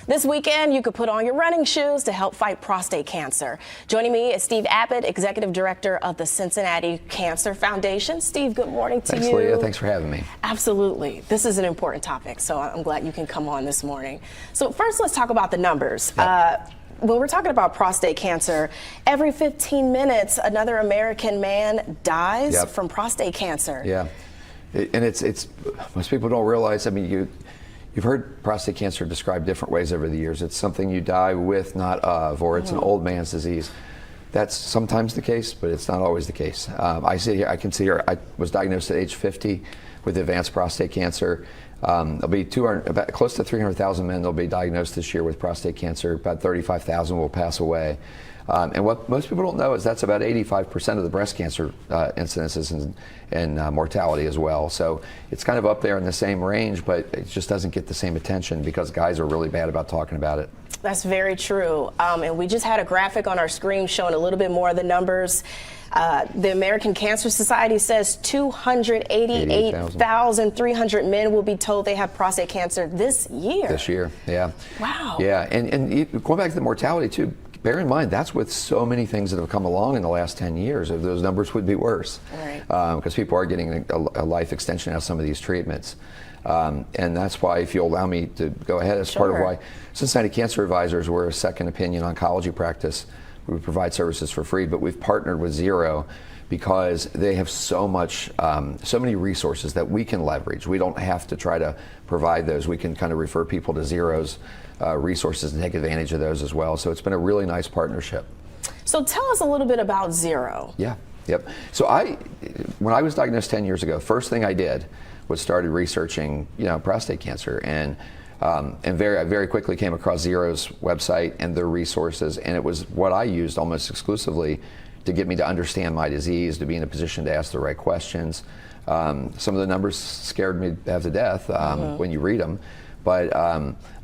This weekend, you could put on your running shoes to help fight prostate cancer. Joining me is Steve Abbott, Executive Director of the Cincinnati Cancer Foundation. Steve, good morning to you. Thanks, Leah. Thanks for having me. Absolutely. This is an important topic, so I'm glad you can come on this morning. So first, let's talk about the numbers. Yep. When we're talking about prostate cancer, every 15 minutes, another American man dies from prostate cancer. Yeah, and it's most people don't realize. I mean, you've heard prostate cancer described different ways over the years. It's something you die with, not of, or it's an old man's disease. That's sometimes the case, but it's not always the case. I can see here. I was diagnosed at age 50 with advanced prostate cancer. There'll be close to 300,000 men that'll be diagnosed this year with prostate cancer. About 35,000 will pass away. And what most people don't know is that's about 85% of the breast cancer incidences and mortality as well. So it's kind of up there in the same range, but it just doesn't get the same attention because guys are really bad about talking about it. That's very true. And we just had a graphic on our screen showing a little bit more of the numbers. The American Cancer Society says 288,300 men will be told they have prostate cancer this year. This year, yeah. Wow. Yeah, and going back to the mortality too, bear in mind that's with so many things that have come along in the last 10 years. If those numbers would be worse, right? Because people are getting a life extension out of some of these treatments. And that's why, if you'll allow me to go ahead, as part of why Cincinnati Cancer Advisors, we're a second opinion oncology practice. We provide services for free, but we've partnered with Zero because they have so many resources that we can leverage. We don't have to try to provide those. We can kind of refer people to Zero's resources and take advantage of those as well. So it's been a really nice partnership. So tell us a little bit about Zero. Yeah, yep. So when I was diagnosed 10 years ago, first thing I did was started researching, prostate cancer, and I very quickly came across Zero's website and their resources, and it was what I used almost exclusively to get me to understand my disease, to be in a position to ask the right questions. Some of the numbers scared me half to death when you read them, but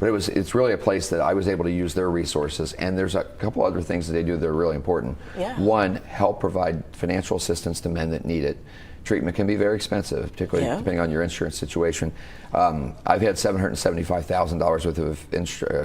it's really a place that I was able to use their resources, and there's a couple other things that they do that are really important. Yeah. One, help provide financial assistance to men that need it. Treatment can be very expensive, particularly depending on your insurance situation. I've had $775,000 worth of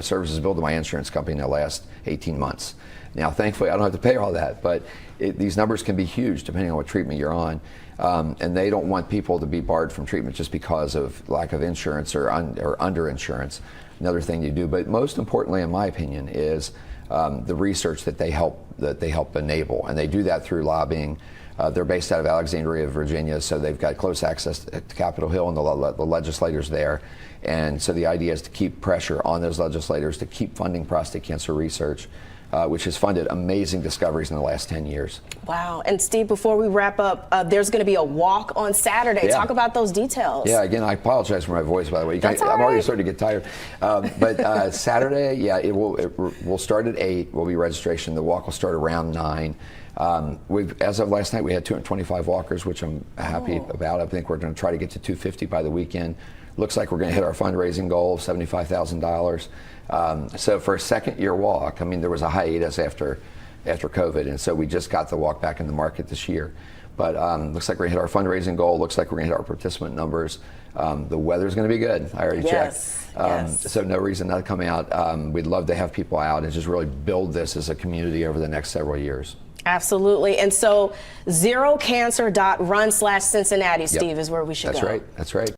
services billed to my insurance company in the last 18 months. Now, thankfully, I don't have to pay all that, but these numbers can be huge depending on what treatment you're on. And they don't want people to be barred from treatment just because of lack of insurance or underinsurance. Another thing you do, but most importantly, in my opinion, is the research that they help enable, and they do that through lobbying. They're based out of Alexandria, Virginia, so they've got close access to Capitol Hill and the legislators there. And so the idea is to keep pressure on those legislators to keep funding prostate cancer research, which has funded amazing discoveries in the last 10 years. Wow. And Steve, before we wrap up, there's going to be a walk on Saturday. Yeah. Talk about those details. Yeah, again, I apologize for my voice, by the way. That's all right. I'm already starting to get tired. But Saturday, yeah, we'll start at 8, will be registration. The walk will start around 9. As of last night, we had 225 walkers, which I'm happy about. I think we're going to try to get to 250 by the weekend. Looks like we're going to hit our fundraising goal of $75,000. So for a second-year walk, I mean, there was a hiatus after COVID, and so we just got the walk back in the market this year. But looks like we're going to hit our fundraising goal. Looks like we're going to hit our participant numbers. The weather's going to be good. I already checked. So no reason not to come out. We'd love to have people out and just really build this as a community over the next several years. Absolutely. And so zerocancer.run/Cincinnati, Steve, is where we should go. That's right. That's right.